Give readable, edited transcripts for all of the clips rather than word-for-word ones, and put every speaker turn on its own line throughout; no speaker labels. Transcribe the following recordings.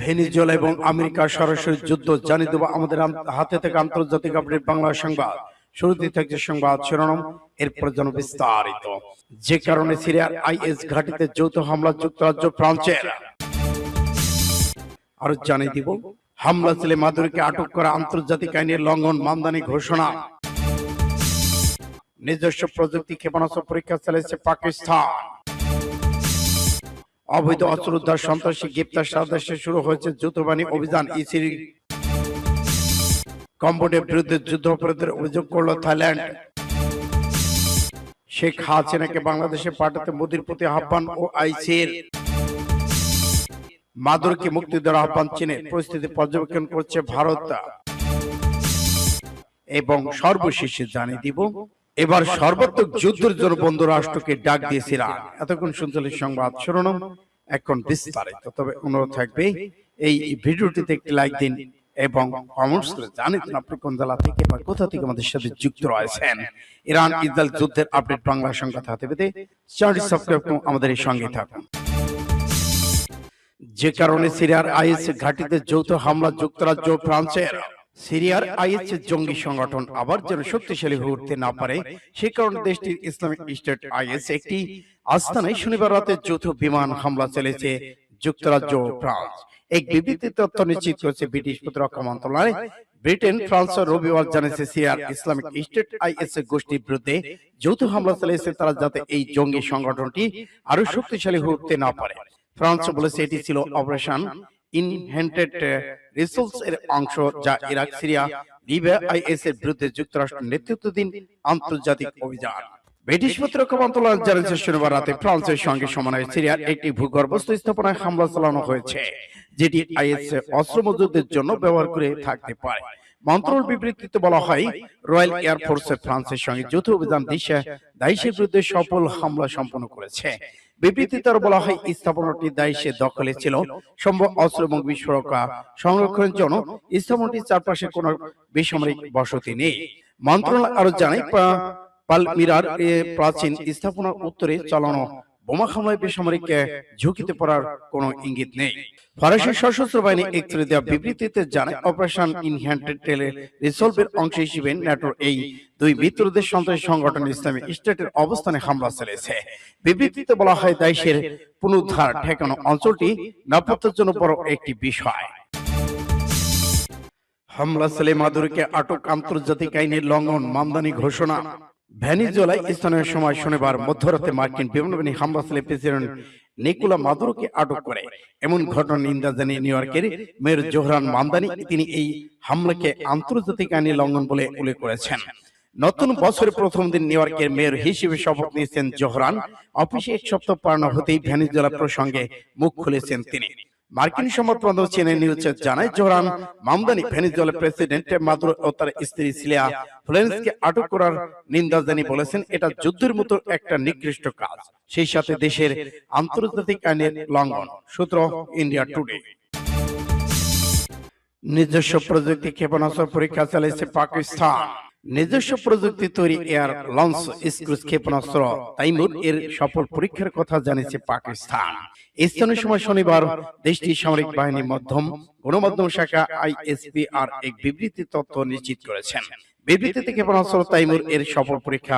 Venezuela এবং আমেরিকার সরাসরি যুদ্ধ জানিয়ে দেব আমাদের হাতে থেকে আন্তর্জাতিক আপডেট বাংলা সংবাদ। শুরুতে থাকছে সংবাদ শিরোনাম, এরপর যেন বিস্তারিত। যে কারণে সিরিয়ার আইএস ঘাঁটিতে যৌথ হামলা যুক্তরাজ্য ফ্রান্সের। আরো জানিয়ে দিব হামলা ছেলে মাদুরিকে আটক করা আন্তর্জাতিক আইনের লঙ্ঘন, মামদানি ঘোষণা। নিজস্ব প্রযুক্তি ক্ষেপণাস্ত্র পরীক্ষা চালিয়েছে পাকিস্তান। অবৈধ অস্ত্র উদ্ধার, সন্ত্রাসী গ্রেপ্তার, সারা দেশে শুরু হয়েছে যৌথবাহিনী অভিযান। ইসির কম্বোডিয়ার বিরুদ্ধে যুদ্ধাপরাধের অভিযোগ করল থাইল্যান্ড। শেখ হাসিনাকে বাংলাদেশে পাঠাতে মোদির প্রতি আহ্বান ও আইসির। মাদুরকে মুক্তি দেওয়ার আহ্বান চীনের, পরিস্থিতি পর্যবেক্ষণ করছে ভারত। এবং সর্বশেষে জানিয়ে দিব এবার সর্বাত্মক যুদ্ধের জন্য বন্ধু রাষ্ট্রকে ডাক দিয়েছে ইরান। এতক্ষণ শুনছিলেন সংবাদ শিরোনাম, এখন বিস্তারিত। তবে অনুরোধ থাকবে এই ভিডিওটিতে একটি লাইক দিন এবং কমেন্টস করে জানিয়ে দিন আপনি কোন জেলা থেকে বা কোথা থেকে আমাদের সাথে যুক্ত রয়েছেন। ইরান ইসরায়েল যুদ্ধের আপডেট বাংলা সংবাদ হাতে পেতে চ্যানেলটি সাবস্ক্রাইব করুন, আমাদের এই সঙ্গে থাকুন। যে কারণে সিরিয়ার আইএস ঘাঁটিতে যৌথ হামলা যুক্তরাজ্য ফ্রান্সের। সিরিয়ার আইএস জঙ্গি সংগঠন আবার যেন শক্তিশালী হয়ে উঠতে না পারে, সে কারণে দেশটির ইসলামিক স্টেট আইএস একটি আস্তানায় শনিবার রাতে যৌথ বিমান হামলা চালিয়েছে যুক্তরাজ্য ফ্রান্স। এক বিবৃতি তথ্য নিশ্চিত করেছে ব্রিটিশ প্রতিরক্ষা মন্ত্রণালয়। ব্রিটেন, ফ্রান্স রবিবার জানিয়েছে সিরিয়ার ইসলামিক স্টেট আইএস গোষ্ঠীর বিরুদ্ধে যৌথ হামলা চালিয়েছে তারা, যাতে এই জঙ্গি সংগঠনটি আরো শক্তিশালী হয়ে উঠতে না পারে। ফ্রান্স বলেছে এটি ছিল অপারেশন ইনহেন্টেড রিসোর্স এর অংশ, যা ইরাক, সিরিয়া, লিবিয়া আইএস এর বিরুদ্ধে যুক্তরাষ্ট্র নেতৃত্বাধীন আন্তর্জাতিক অভিযান। ব্রিটিশ প্রতিরক্ষা মন্ত্রণালয় জানিয়েছে শনিবার রাতে ফ্রান্সের সঙ্গে সমন্বয়ে সিরিয়ার একটি ভূগর্ভস্থ স্থাপনায় হামলা চালানো হয়েছে, যেটি আইএস অস্ত্র মজুদের জন্য ব্যবহার করে থাকতে পারে। মন্ত্রণালয়ের বিবৃতিতে বলা হয়, রয়্যাল এয়ার ফোর্সে ফ্রান্সের সঙ্গে যৌথ অভিযান দাইশের বিরুদ্ধে সফল হামলা সম্পন্ন করেছে। বিবৃতিতে বলা হয়, স্থাপনাটি দাইশের দখলে ছিল। সম্ভব অস্ত্র এবং বিস্ফোরক সংরক্ষণের জন্য স্থাপনাটির চারপাশে কোনো বেসামরিক বসতি নেই। মন্ত্রণালয় আরো জানায়, পালমিরার প্রাচীন স্থাপনার উত্তরে চালানো বোমা হামলায় বেসামরিক ঝুঁকিতে পড়ার কোনো ইঙ্গিত নেই। ফরাসি সশস্ত্র বাহিনী একত্রে দেওয়া বিবৃতিতে জানায়, অপারেশন ইনহেন্টেড রিসলভের অংশ হিসেবে ন্যাটোর এই দুই মিত্রদেশ সন্ত্রাসী সংগঠন ইসলামিক স্টেটের অবস্থানে হামলা চালিয়েছে। বিবৃতিতে বলা হয়, দাইশের পুনরুদ্ধার ঠেকানো অঞ্চলটি নিরাপত্তার জন্য বড় একটি বিষয়। হামলা ছেলে মাদুরিকে আটক, আন্তর্জাতিক আইনের লঙ্ঘন, মামদানি ঘোষণা। ভেনেজুয়েলায় স্থানীয় সময় শনিবার মধ্যরাতে মার্কিন বিমান বাহিনী হামলা চালিয়ে প্রেসিডেন্ট নিকোলা মাদুরোকে আটক করে। এমন ঘটনার নিন্দা জানিয়ে নিউ ইয়র্কের মেয়র জোহরান মামদানি তিনি এই হামলাকে আন্তর্জাতিক আইনের লঙ্ঘন বলে উল্লেখ করেছেন। নতুন বছরের প্রথম দিন নিউ ইয়র্কের মেয়র হিসেবে শপথ নিয়েছেন জোহরান। অফিসে এক সপ্তাহ পালানো হতেই ভেনেজুয়েলা প্রসঙ্গে মুখ খুলেছেন তিনি। মার্কিন সংবাদ মাধ্যম CNN নিউজ জানায়, জোহরান মামদানি ভেনেজুয়েলার প্রেসিডেন্ট মাদুরো ও তার স্ত্রী সিলিয়া ফ্লোরেন্সকে আটক করার নিন্দা জানিয়ে বলেছেন, এটা যুদ্ধের মতো একটা নিকৃষ্ট কাজ, সেই সাথে দেশের আন্তর্জাতিক আইনের লঙ্ঘন। সূত্র ইন্ডিয়া টুডে। নিজস্ব প্রযুক্তি ক্ষেপণাস্ত্র পরীক্ষা চালিয়েছে পাকিস্তান। নিজস্ব প্রযুক্তি তৈরি এয়ার লঞ্চ ক্রুজ ক্ষেপণাস্ত্র তাইমুর এর সফল পরীক্ষার কথা জানিয়েছে পাকিস্তান। স্থানীয় সময় শনিবার দেশটির সামরিক বাহিনীর গণমাধ্যম শাখা ISPR এক বিবৃতি তথ্য নিশ্চিত করেছেন। বিবৃতিতে ক্ষেপণাস্ত্র তাইমুর এর সফল পরীক্ষা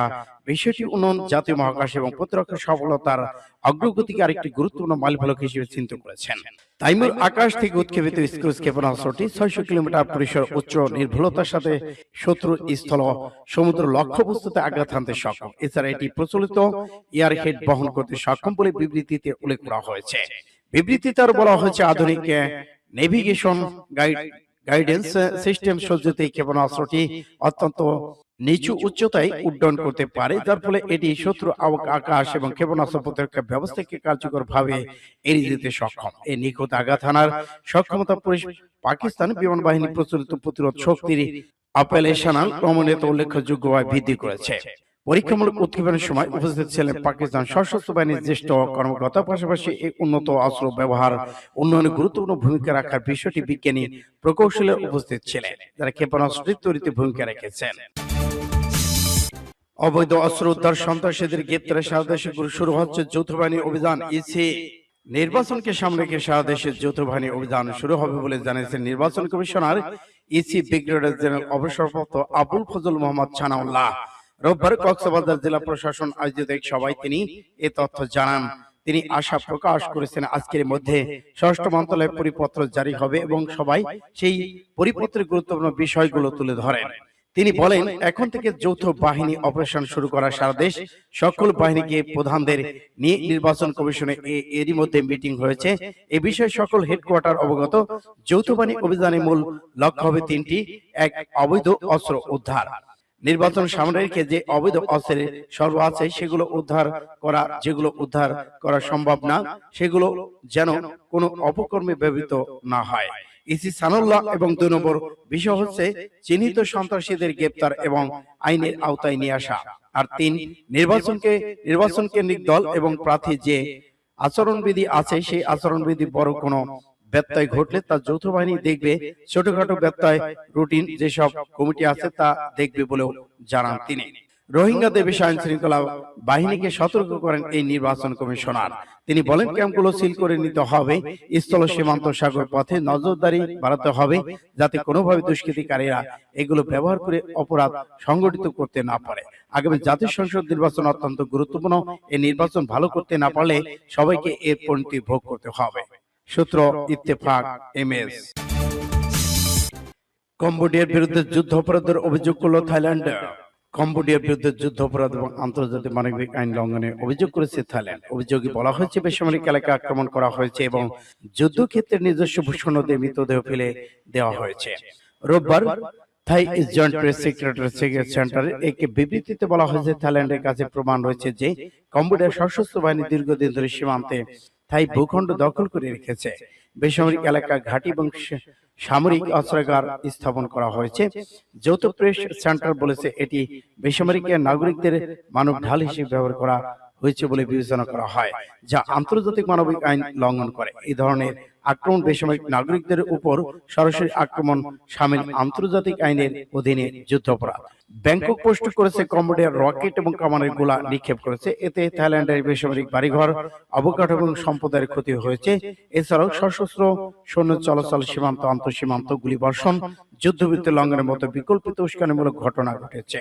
বিষয়টি উন্নয়ন, জাতীয় মহাকাশ এবং প্রতিরক্ষা সফলতার অগ্রগতিকে আরেকটি গুরুত্বপূর্ণ মাইলফলক হিসেবে চিন্তা করেছেন। তাইমুর আকাশ থেকে উৎক্ষেপিত ক্রুজ ক্ষেপণাস্ত্রটি 600 কিলোমিটার পরিসর উচ্চ নির্ভুলতার সাথে শত্রু স্থল সমুদ্র লক্ষ্যবস্তুতে আঘাত হানতে সক্ষম। এছাড়া এটি প্রচলিত এয়ারহেড বহন করতে সক্ষম বলে বিবৃতিতে উল্লেখ করা হয়েছে। বিবৃতিতে আরো বলা হয়েছে, আধুনিক নেভিগেশন গাইডেন্স সিস্টেম সজ্জিত এই ক্ষেপণাস্ত্রটি অত্যন্ত নিচু উচ্চতায় উড্ডয়ন করতে পারে, যার ফলে এটি শত্রু আকাশ এবং ক্ষেপণাস্ত্র প্রতিরক্ষা ব্যবস্থাকে কার্যকরভাবে এড়িয়ে যেতে সক্ষম। এই নিখুঁত আঘাত হানার সক্ষমতা পাকিস্তান বিমান বাহিনী প্রচলিত প্রতিরোধ শক্তির অপারেশনাল ক্রমোন্নত উল্লেখযোগ্যভাবে বৃদ্ধি করেছে। পরীক্ষামূলক উৎক্ষেপণের সময় উপস্থিত ছিলেন পাকিস্তান সশস্ত্র বাহিনীর জ্যেষ্ঠ কর্মকর্তা। পাশাপাশি এই উন্নত অস্ত্র ব্যবহার উন্নয়নে গুরুত্বপূর্ণ ভূমিকা রাখার বিষয়টি বিজ্ঞানী প্রকৌশলীরা উপস্থিত ছিলেন, যারা ক্ষেপণাস্ত্র তৈরিতে ভূমিকা রেখেছেন। অবৈধ অস্ত্র উদ্ধার, সন্ত্রাসীদের গ্রেপ্তারে সারা দেশে শুরু হচ্ছে যৌথ বাহিনী অভিযান। ইসি নির্বাচনকে সামনে রেখে সারা দেশে যৌথ বাহিনী অভিযান শুরু হবে বলে জানিয়েছেন নির্বাচন কমিশনার ইসি ব্রিগেডিয়ার জেনারেল অবসরপ্রাপ্ত আবুল ফজল মোহাম্মদ ছানাউল্লাহ। রোববার কক্সবাজার জেলা প্রশাসন আয়োজিত এক সভায় তিনি এ তথ্য জানান। তিনি আশা প্রকাশ করেছেন আজকের মধ্যে স্বরাষ্ট্র মন্ত্রণালয়ের পরিপত্র জারি হবে এবং সবাই সেই পরিপত্রের গুরুত্বপূর্ণ বিষয়গুলো তুলে ধরেন। তিনি বলেন, এখন থেকে যৌথ বাহিনী অপারেশন শুরু করা সারা দেশ সকল বাহিনীকে প্রধানদের নিয়ে নির্বাচন কমিশনে এরই মধ্যে মিটিং হয়েছে। এ বিষয়ে সকল হেডকোয়ার্টার অবগত। যৌথ বাহিনী অভিযানের মূল লক্ষ্য হবে তিনটি: এক, অবৈধ অস্ত্র উদ্ধার, নির্বাচন সামনে রেখে যে অবৈধ অস্ত্রের সর্ব আছে সেগুলো উদ্ধার করা, যেগুলো উদ্ধার করা সম্ভব না সেগুলো যেন কোনো অপকর্মে ব্যবহৃত না হয়। ইসি সানুল্লাহ এবং ২ নম্বর বিষয় হচ্ছে চিহ্নিত সন্ত্রাসীদের গ্রেপ্তার এবং আইনের আওতায় নিয়ে আসা। আর ৩, নির্বাচন কেন্দ্রিক দল এবং প্রার্থী যে আচরণবিধি আছে সেই আচরণবিধি বড় কোনো ব্যত্যয় ঘটলে তা যৌথ বাহিনী দেখবে। ছোটখাটো ব্যত্যয় রুটিন যেসব কমিটি আছে তা দেখবে বলেও জানান তিনি। রোহিঙ্গাদের বিষয়ে আইন শৃঙ্খলা বাহিনীকে সতর্ক করেন এই নির্বাচন কমিশনার। তিনি বলেন, ক্যাম্পগুলো সিল করে নিতে হবে, স্থল সীমান্ত সাগর পথে নজরদারি বাড়াতে হবে যাতে কোনোভাবে দুষ্কৃতিকারীরা এগুলো ব্যবহার করে অপরাধ সংগঠিত করতে না পারে। আগামী জাতীয় সংসদ নির্বাচন অত্যন্ত গুরুত্বপূর্ণ। এই নির্বাচন ভালো করতে না পারলে সবাইকে এর পরিণতি ভোগ করতে হবে। সূত্র ইত্তেফাক এমএস। কম্বোডিয়ার বিরুদ্ধে যুদ্ধাপরাধের অভিযোগ করল থাইল্যান্ড। কম্বোডিয়ার বিরুদ্ধে যুদ্ধাপরাধ এবং আন্তর্জাতিক মানবিক আইন লঙ্ঘনের অভিযোগ করেছে থাইল্যান্ড। অভিযোগে বলা হয়েছে বেসামরিক এলাকা আক্রমণ করা হয়েছে এবং যুদ্ধক্ষেত্রে নিজস্ব ভূসৈন্যদের মৃতদেহ ফেলে দেওয়া হয়েছে। রোববার থাই জয়েন্ট প্রেস সেক্রেটারি সেন্টারের এক বিবৃতিতে বলা হয়েছে, থাইল্যান্ডের কাছে প্রমাণ রয়েছে যে কম্বোডিয়ার সশস্ত্র বাহিনী দীর্ঘদিন ধরে সীমান্তে থাই ভূখণ্ড দখল করে রেখেছে। বেসামরিক এলাকা, ঘাঁটি এবং সামরিক অস্ত্রাগার স্থাপন করা হয়েছে। যৌথ প্রেস সেন্টার বলেছে এটি বেসামরিক নাগরিকদের মানব ঢাল হিসেবে ব্যবহার করা হয়েছে বলে বিবেচনা করা হয়, যা আন্তর্জাতিক মানবিক আইন লঙ্ঘন করে। এই ধরনের আক্রমণ বেসামরিক নাগরিকদের উপর সরাসরি আক্রমণ শামিল আন্তর্জাতিক আইনের অধীনে যুদ্ধাপরাধ। ব্যাংকক পোস্ট করেছে, কম্বোডিয়ার রকেট এবং কামানের গোলা নিক্ষেপ করেছে। এতে থাইল্যান্ডের বেসামরিক বাড়িঘর, অবকাঠামো এবং সম্পদের ক্ষতি হয়েছে। এছাড়াও সশস্ত্র সৈন্য চলাচল, সীমান্ত আন্তঃসীমান্ত গুলিবর্ষণ, যুদ্ধবিরতি লঙ্ঘনের মতো বিকল্পিত উস্কানিমূলক ঘটনা ঘটেছে।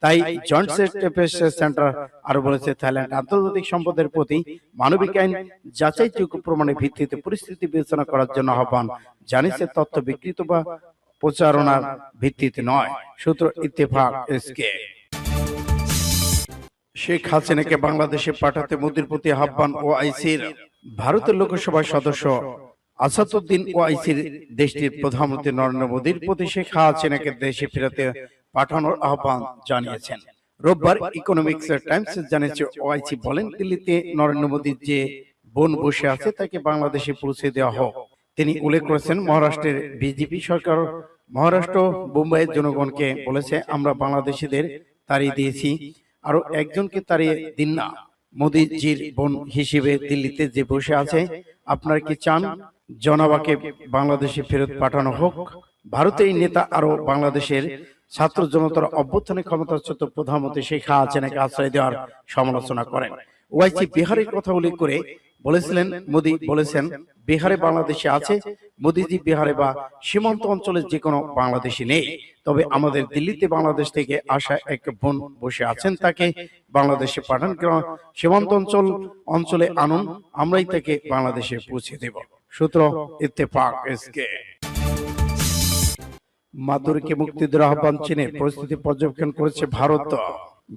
তাই জয়েন্ট প্রেস সেন্টার আরো বলেছে, থাইল্যান্ড আন্তর্জাতিক সম্পদের প্রতি মানবিক আইন যাচাইযোগ্য প্রমাণের ভিত্তিতে পরিস্থিতি বিবেচনা করার জন্য আহ্বান জানিয়েছে, তথ্য বিকৃত বা প্রচারণার ভিত্তিতে নয়। সূত্র ইত্তেফাক এসকে। শেখ হাসিনাকে বাংলাদেশে পাঠাতে মোদির প্রতি আহ্বান ওআইসির। ভারতের লোকসভার সদস্য আসাদুদ্দিন ওআইসির দেশটির প্রধানমন্ত্রী নরেন্দ্র মোদির প্রতি শেখ হাসিনাকে দেশে ফেরাতে পাঠানোর আহ্বান জানিয়েছেন। রোববার ইকোনমিক্স টাইমস জানিয়েছে, ওআইসি বলেন, দিল্লিতে নরেন্দ্র মোদীর যে বোন বসে আছে তাকে বাংলাদেশে পৌঁছে দেওয়া হোক। তিনি উল্লেখ করেছেন, মহারাষ্ট্রের বিজেপি সরকার মহারাষ্ট্র বোম্বাইয়ের জনগণকে বলেছে, আমরা বাংলাদেশিদের তাড়িয়ে দিয়েছি, আরো একজনকে তাড়িয়ে দিন না। মোদীজির বোন হিসেবে দিল্লিতে যে বসে আছে, আপনারা কি চান জনাবাকে বাংলাদেশে ফেরত পাঠানো হোক? ভারতের এই নেতা আরো বাংলাদেশের ছাত্র জনতার অভ্যুত্থানে ক্ষমতাচ্যুত প্রধানমন্ত্রী শেখ হাসিনাকে আশ্রয় দেওয়ার সমালোচনা করেন। ওআইসি বিহারের কথা উল্লেখ করে বলেছিলেন, মোদী বলেছেন, বিহারে বাংলাদেশে আছে, মোদীজি বিহারে বা সীমান্ত অঞ্চলে যে কোনো বাংলাদেশি নেই। তবে আমাদের দিল্লিতে বাংলাদেশ থেকে আসা এক বোন বসে আছেন, তাকে বাংলাদেশে পাঠান, সীমান্ত অঞ্চলে আনুন, আমরাই তাকে বাংলাদেশে পৌঁছে দেব। সূত্র ইত্তেফাক এসকে। মাদুরোকে মুক্তি দেওয়ার আহ্বান চীনে পরিস্থিতি পর্যবেক্ষণ করেছে ভারত।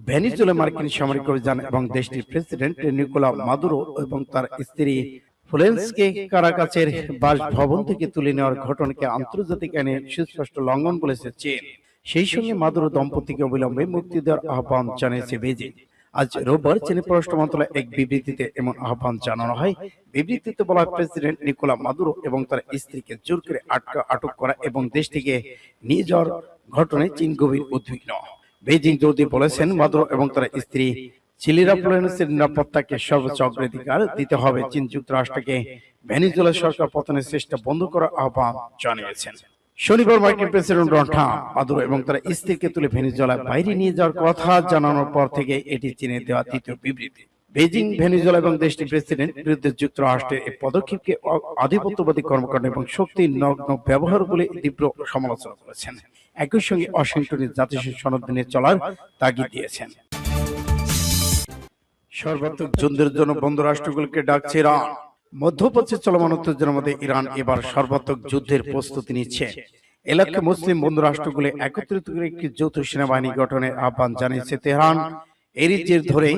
ভেনিজুয়েলা মার্কিন সামরিক অভিযান এবং দেশটির প্রেসিডেন্ট নিকোলা মাদুরো এবং তার স্ত্রী ফ্লোরেন্সকে কারাকাসের বাসভবন থেকে তুলে নেওয়ার ঘটনাকে আন্তর্জাতিক আইনের সুস্পষ্ট লঙ্ঘন বলেছে চীন। সেই সঙ্গে মাদুরো দম্পতিকে অবিলম্বে মুক্তি দেওয়ার আহ্বান জানিয়েছে বেজিং। আজ রোববার চীনের পররাষ্ট্র মন্ত্রণালয় এক বিবৃতিতে এমন আহ্বান জানানো হয়। বিবৃতিতে বলা হয়, প্রেসিডেন্ট নিকোলা মাদুরো এবং তার স্ত্রীকে জোর করে আটক করা এবং দেশ থেকে নিয়ে যাওয়ার ঘটনায় চীন গভীর উদ্বিগ্ন। বেজিং জোর দিয়ে বলেছেন, মাদুরো এবং তার স্ত্রী চিলিরা ফ্লোরেন্সের নিরাপত্তাকে সর্বোচ্চ অগ্রাধিকার দিতে হবে। চীন যুক্তরাষ্ট্রকে ভেনিজুয়েলা সরকার পতনের চেষ্টা বন্ধ করার আহ্বান জানিয়েছেন। শনিবার মার্কিন প্রেসিডেন্ট ডোনাল্ড ট্রাম্প মাদুরো এবং তার স্ত্রীকে তুলে ভেনিজুয়েলার বাইরে নিয়ে যাওয়ার কথা জানানোর পর থেকে এটি চীনের দেওয়া তৃতীয় বিবৃতি। বেজিং, ভেনেজুয়েলা এবং দেশটির প্রেসিডেন্ট বিরুদ্ধে যুক্তরাষ্ট্রের এই পদক্ষেপকে আধিপত্যবাদী কর্মকাণ্ড এবং শক্তির নগ্ন ব্যবহার বলে তীব্র সমালোচনা করেছেন। একই সঙ্গে ওয়াশিংটনের জাতিসংঘ সনদ মেনে চলার তাগিদ দিয়েছেন। সর্বাত্মক যুদ্ধের জন্য বন্ধু রাষ্ট্রগুলোকে ডাকছে ইরান। মধ্যপ্রাচ্যে চলমান উত্তেজনার মধ্যে ইরান এবার সর্বাত্মক যুদ্ধের প্রস্তুতি নিচ্ছে। এ লক্ষ্যে মুসলিম বন্ধু রাষ্ট্রগুলো একত্রিত করে একটি যৌথ সেনাবাহিনী গঠনের আহ্বান জানিয়েছে তেহরান। এরই জের ধরে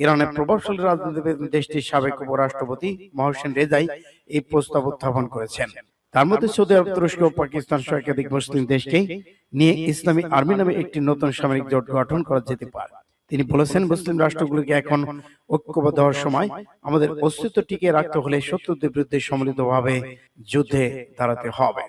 ইরানের প্রভাবশালী রাজনীতিবিদ দেশটির সাবেক উপরাষ্ট্রপতি মহসেন রেজাই এই প্রস্তাব উত্থাপন করেছেন। তার মধ্যে সৌদি আরব, তুরস্ক ও পাকিস্তান সহ একাধিক মুসলিম দেশকে নিয়ে ইসলামী আর্মি নামে একটি নতুন সামরিক জোট গঠন করা যেতে পারে। তিনি বলেছেন, মুসলিম রাষ্ট্রগুলোকে এখন ঐক্যবদ্ধ হওয়ার সময়। আমাদের অস্তিত্ব টিকিয়ে রাখতে হলে শত্রুদের বিরুদ্ধে সম্মিলিতভাবে যুদ্ধে দাঁড়াতে হবে।